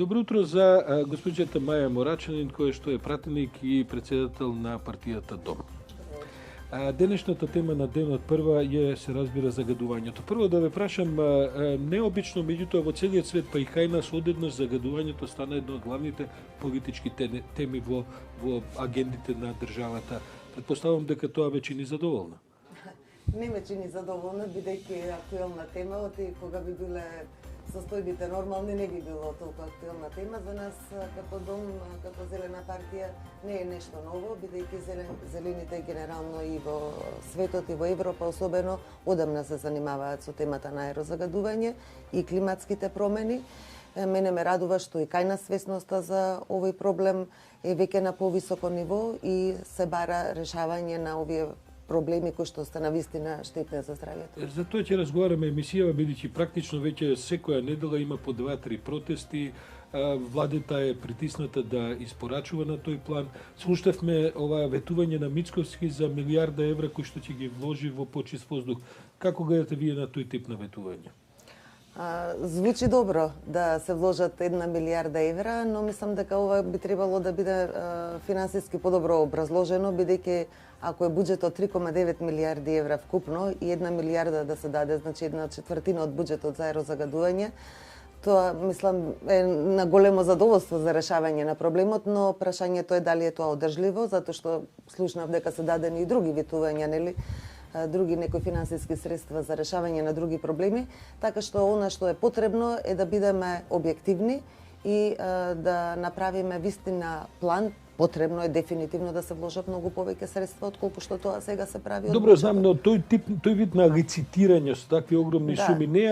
Добро утро за госпоđата Маја Морачанин, која што е пратеник и председател на партијата Дом. Денешната тема на денот прва се разбира загадувањето. Прво да ве прашам, необично, меѓутоа во целиот свет, па и кај нас одеднаш загадувањето стана една од главните политички теми во агендите на државата. Предпоставам дека тоа ве чини задоволна. Не ме чини задоволна, бидејќи е актуелна тема, и кога би биле состојбите нормални, не би било толку актуелна тема. За нас како Дом, како Зелена партија, не е нешто ново, бидејќи зелените генерално и во светот и во Европа особено одамна се занимаваат со темата на аерозагадување и климатските промени. Мене ме радува што и кај нас свесноста за овој проблем е веќе на повисоко ниво и се бара решавање на овие проблеми кои што се навистина штетни за здравјето. За тоа ќе разговараме емисијава, бидејќи практично веќе секоја недела има по 2-3 протести. Владата е притисната да испорачува на тој план. Слушнавме ова ветување на Мицковски за милиарда евра кои што ќе ги вложи во почист воздух. Како гледате вие на тој тип на ветување? Звучи добро да се вложат 1 милиарда евра, но мислам дека ова би требало да биде финансиски подобро образложено, бидејќи ако е буџетот 3,9 милиарди евра вкупно и 1 милиарда да се даде, значи 1/4 од буџетот за аерозагадување, тоа мислам е на големо задоволство за решавање на проблемот, но прашањето е дали е тоа одржливо, затоа што слушнав дека се дадени и други ветувања, нели? Други некои финансиски средства за решавање на други проблеми, така што она што е потребно е да бидеме објективни и да направиме вистина план. Потребно е дефинитивно да се вложат многу повеќе средства отколку што тоа сега се прави. Добро, знам, но тој вид на лицитирање со такви огромни суми не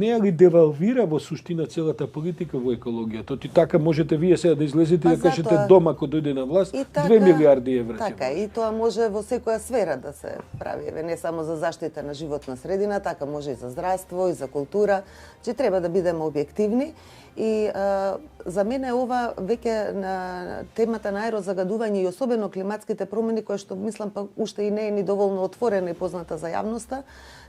ја ли девалвира во суштина целата политика во екологијата? Ти така можете вие сега да излезете и да кажете Дом ако дојде на власт, 2 милиарди евра. Така, и тоа може во секоја сфера да се прави, не само за заштита на животна средина, така може и за здравство, и за култура, че треба да бидеме објективни. И за мене ова веќе на темата на аерозагадување и особено климатските промени, која што мислам па уште и не е ни доволно отворена и позната за јавноста,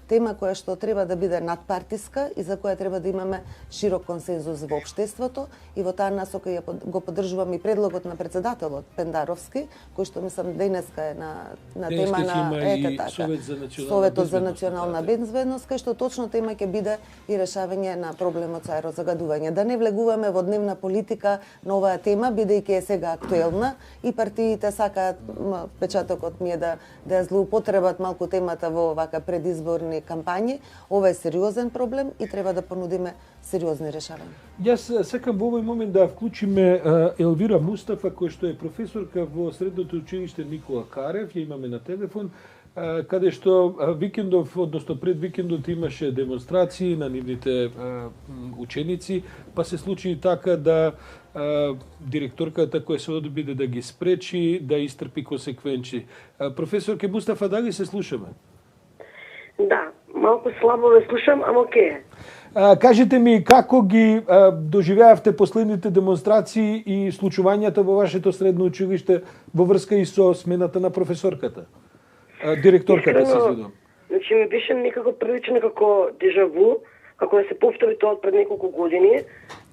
тема која што треба да биде надпартиска и за која треба да имаме широк консензус во општеството, и во таа насока го поддржувам и предлогот на председателот Пендаровски, кој што мислам денеска е на тема на Советот за национална безбедност, кај што точно тема ќе биде и решавање на проблемот со аерозагадување. Да не влегуваме во дневна политика на оваа тема, бидејќи е сега актуелна и партиите сакаат, печатокот ми е да ја злоупотребат малку темата во вака предизборни кампањи. Ова е сериозен проблем и треба да понудиме сериозни решавања. Јас сакам во овој момент да вклучиме Елвира Мустафа, која што е професорка во средното училиште Никола Карев, ја имаме на телефон, каде што викендов, односно пред викендот имаше демонстрации на нивните ученици, па се случи така да директорката која се одбиде да ги спречи, да истрпи консеквенци. Професорке Мустафа, дали се слушаме? Да, малку слабо ве слушам, ама оке. Кажете ми како ги доживеавте последните демонстрации и случувањата во вашето средно училиште во врска и со смената на професорката? Директорката се извинувам. Значи ми беше некако прилично како дежаву, како да се повтори тоа пред неколку години,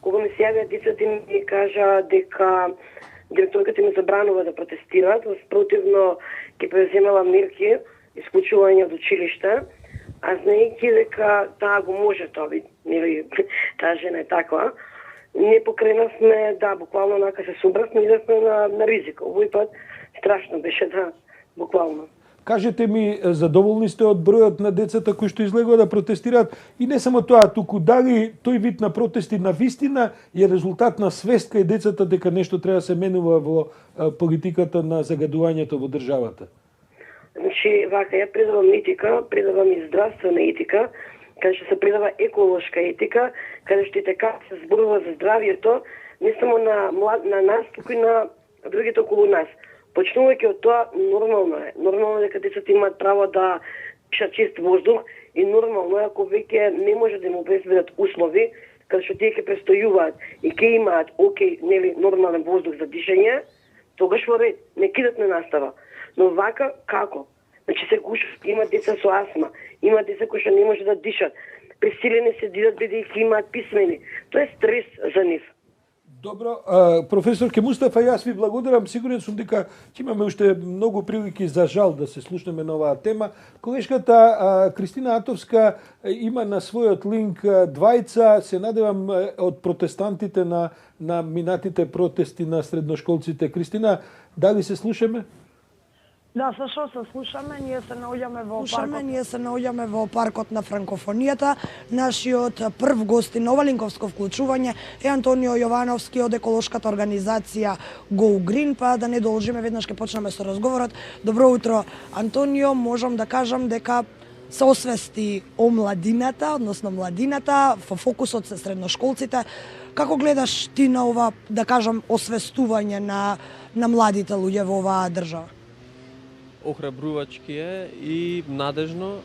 кога ми се јавија децата и ми кажа дека директорката ми забранува да протестираат, спротивно ќе преземела мерки исклучување од училиште, а знаејќи дека таа го може тоа, нели, таа жена е таква, не покренавме, да, буквално нака се собравме и идевме на ризик. Овој пат страшно беше, да, буквално. Кажете ми, задоволни сте од бројот на децата кои што излегува да протестираат и не само тоа, туку дали тој вид на протести на вистина е резултат на свест кај децата дека нешто треба да се менува во политиката на загадувањето во државата? Значи, вака, ја предавам етика, предавам и здравствена етика, каде што се предава еколошка етика, каде што и така се зборува за здравјето, не само на нас, туку и на другите околу нас. Почнувајќи од тоа, нормално е. Нормално е дека децата имаат право да дишат чист воздух и нормално е ако веќе не може да им обезбедат услови, каде што тие ќе престојуваат и ќе имаат нели, нормален воздух за дишање, тогаш во ред, не кидат на настава. Но вака, како? Значи се гушат, има деца со астма, има деца кои што не може да дишат, присилени се дидат бидејќи имаат писмени. Тоа е стрес за нив. Добро, професорке Мустафа, јас ви благодарам. Сигурен сум дека ќе имаме уште многу прилики за жал да се слушнеме на оваа тема. Колешката Кристина Атовска има на својот линк двајца, се надевам од протестантите на минатите протести на средношколците. Кристина, дали се слушаме? Да, Сашо, се слушаме. Ние се наоѓаме во паркот на франкофонијата. Нашиот прв гостин на ова линковско вклучување е Антонио Јовановски од еколошката организација Go Green, па да не должиме, веднаш ќе почнеме со разговорот. Добро утро, Антонио. Можам да кажам дека се освести о младината, односно младината, во фокусот се средношколците. Како гледаш ти на ова, да кажам, освестување на младите луѓе во оваа држава? Охрабрувачки е и надежно.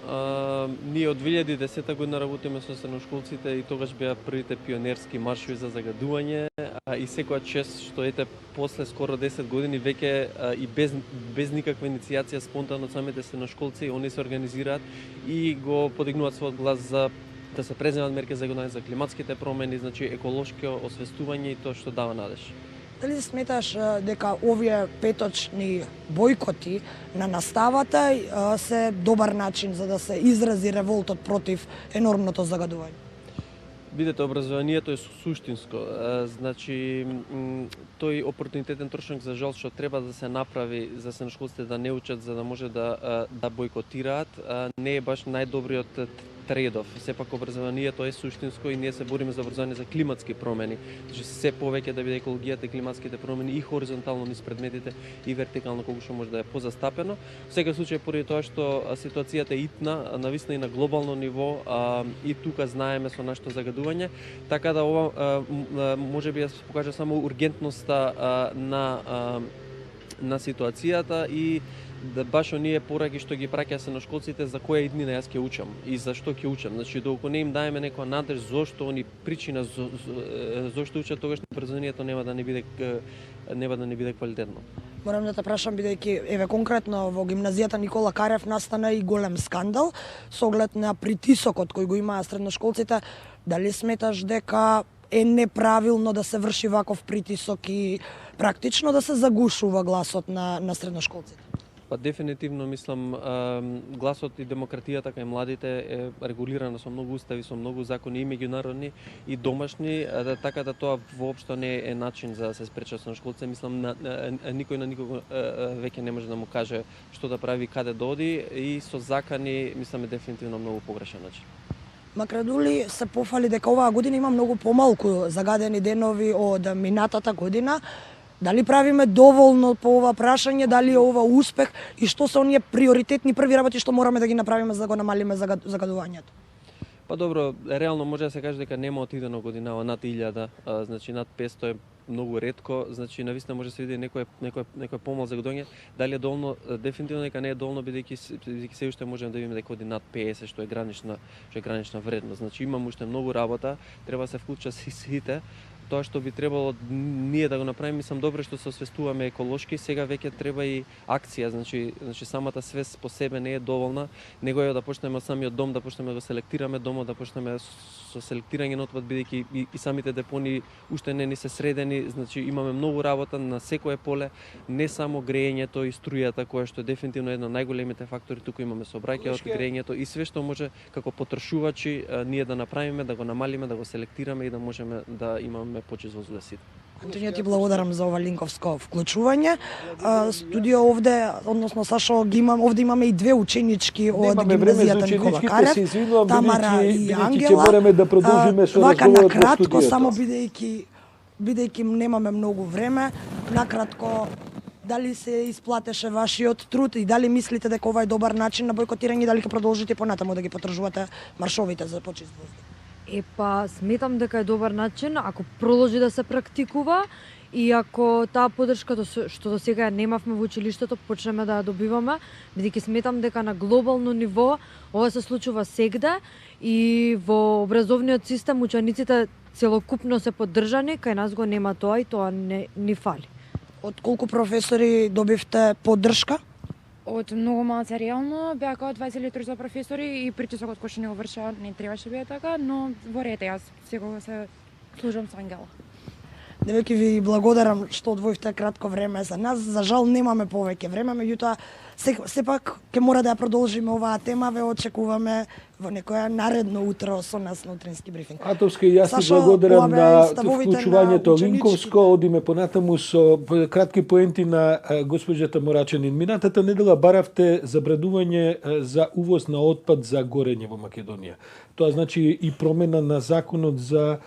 Ние од 2010 година работиме со средношколците и тогаш беа првите пионерски маршови за загадување и секоја чест што ете после скоро 10 години веќе и без никаква иницијација спонтано самите средношколци они се организираат и го подигнуваат својот глас за да се преземат мерки за климатските промени, значи еколошко освестување и тоа што дава надеж. Дали сметаш дека овие петочни бојкоти на наставата се добар начин за да се изрази револтот против енормното загадување? Видете, образованието е суштинско. Значи, тој опортунитетен трошок за жал што треба да се направи за средношколците да не учат за да може да бојкотираат, не е баш најдобриот тредов. Сепак образованието е суштинско и ние се бориме за образование за климатски промени. Значи се повеќе да биде екологијата и климатските промени и хоризонтално низ предметите и вертикално колку што може да е позастапено. Во секој случај поради тоа што ситуацијата е итна, нависна и на глобално ниво, и тука знаеме со нашето загадување, така да ова можеби се покажа само ургентноста на ситуацијата и да баш оние пораки што ги праќа средношколците за која иднина јас ќе учам и за што ќе учам. Значи доколку не им даеме некоја надеж зошто они причина зошто учат, тогаш образованието нема да не биде квалитетно. Морам да те прашам, бидејќи еве конкретно во гимназијата Никола Карев настана и голем скандал со оглед на притисокот кој го имаа средношколците. Дали сметаш дека е неправилно да се врши ваков притисок и практично да се загушува гласот на средношколците? Па дефинитивно мислам гласот и демократијата кај младите е регулирана со многу устави, со многу закони и меѓународни и домашни, така да тоа воопшто не е начин за да се спречат средношколците. Мислам никој на никого веќе не може да му каже што да прави, каде да оди и со закани мислам е дефинитивно многу погрешен начин. Макрадули се пофали дека оваа година има многу помалку загадени денови од минатата година. Дали правиме доволно по ова прашање, дали е ова успех и што се оние приоритетни први работи што мораме да ги направиме за да го намалиме загадувањето? Па добро, реално може да се каже дека нема отидено годинава над 1000, значи над 500 е многу ретко, значи навистина може да се види некој помал загадување, дали е доволно, дефинитивно дека не е доволно бидејќи се уште можеме да видиме дека оди над 50 што е гранична вредност. Значи имаме уште многу работа, треба да се вклучат сите. Тоа што би требало ние да го направиме, мислам добро што се освестуваме еколошки, сега веќе треба и акција, значи самата свест по себе не е доволна, него е да почнеме од самиот дом, да почнеме да го селектираме домот, да почнеме со селектирање на отпад, бидејќи и самите депони уште не ни се средени, значи имаме многу работа на секое поле, не само грејењето и струјата која што е дефинитивно една од најголемите фактори, туку имаме сообраќајот, грејењето и све што може како потрошувачи ние да направиме, да го намалиме, да го селектираме и да можеме да имаме почест во сите. Антонио, ти благодарам за ова линковско вклучување. Студио овде, односно Сашо, овде имаме и две ученички од гимназијата Никола Карев, Тамара и Ангела. Да продолжиме со вака разговорот накратко, во студиото. само бидејќи немаме многу време, накратко, дали се исплатеше вашиот труд и дали мислите дека ова е добар начин на бојкотирање и дали ќе продолжите понатаму да ги потржувате маршовите за почист воздух? Епа, сметам дека е добар начин ако продолжи да се практикува и ако таа подршка што до сега немавме во училиштето почнеме да ја добиваме, бидејќи сметам дека на глобално ниво ова се случува сегде и во образовниот систем учениците целокупно се поддржани, кај нас го нема тоа и тоа не ни фали. Од колку професори добивте поддршка? Од многу малце реално, беа како 23 професори и притисокот кој што не го вршаа не требаше да биде така, но во ред јас секогаш се служам со Ангела. Девеќе ви благодарам што одвоивте кратко време за нас. За жал немаме повеќе време, меѓутоа сепак ќе мора да ја продолжиме оваа тема, ве очекуваме во некоја наредно утро со нас на утрински брифинг. Атовска, јас ти Сашо, благодарам на вклучувањето на линковско, одиме понатаму со кратки поенти на госпоđата Морачанин. Минатата недела баравте забранување за увоз на отпад за горење во Македонија. Тоа значи и промена на законот за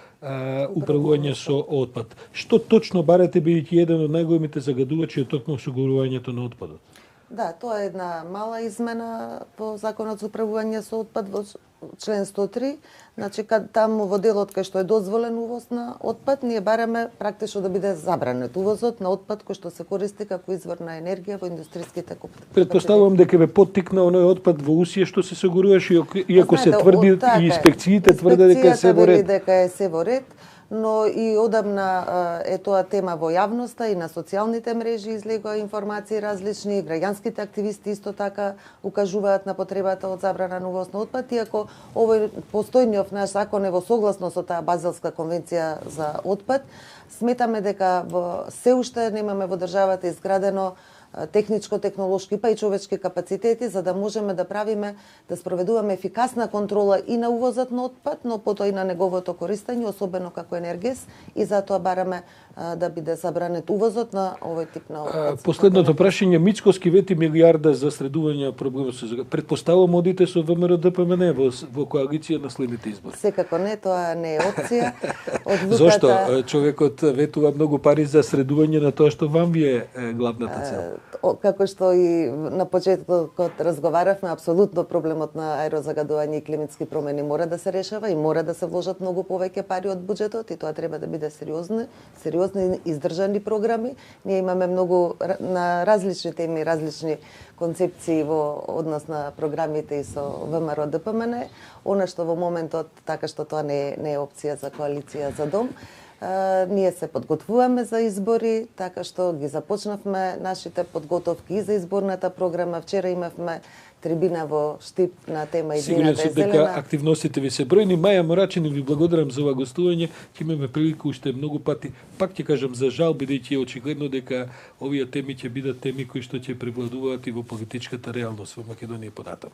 управување со отпад. Што точно барате, бидејќи еден од најголемите загадувачи е токму осигурувањето на отпадот? Да, тоа е една мала измена по Законот за управување со отпад во член 103. Значи, таму во делот кај што е дозволен увоз на отпад, ние бараме практично да биде забранет увозот на отпад кој што се користи како извор на енергија во индустријските капацитети. Предпоставувам дека ве поттикна оној отпад во Усија што се сигуруваше, иако се тврди и инспекциите тврде дека е се во ред. Дека е се во ред, но и одамна е тоа тема во јавноста и на социјалните мрежи излегоа информации различни, граѓанските активисти исто така укажуваат на потребата од забрана на увоз на отпад, иако овој постојниот наш закон е во согласно со таа Базелска конвенција за отпад. Сметаме дека се уште немаме во државата изградено техничко-технолошки па и човечки капацитети за да можеме да правиме, да спроведуваме ефикасна контрола и на увозот на отпад, но потоа и на неговото користење, особено како енергес, и затоа бараме да биде забранет увозот на овој тип на отпад. Последното прашање, Мицкоски вети милиарда за средување проблемот со предпоставувам одите со ВМРО ДПМН во коалиција на следните избори. Секако не, тоа не е опција. Зошто човекот ветува многу пари за средување на тоа што вам ви е главната цел? Како што и на почетокот разговаравме, апсолутно проблемот на аерозагадување и климатски промени мора да се решава и мора да се вложат многу повеќе пари од буџетот и тоа треба да биде сериозни издржани програми. Ние имаме многу на различни теми, различни концепции во однос на програмите и со ВМРО ДПМН. Она што во моментот, така што тоа не е опција за коалиција за дом. Ние се подготвуваме за избори, така што ги започнавме нашите подготовки и за изборната програма. Вчера имавме трибина во Штип на тема Идената е зелена. Дека активностите ви се бројни. Маја Морачанин, ви благодарам за ова гостување. Ќе имаме прилика уште многу пати. Пак ќе кажам за жал, бидејќи е очигледно дека овие теми ќе бидат теми кои што ќе превладуваат и во политичката реалност во Македонија понатаму.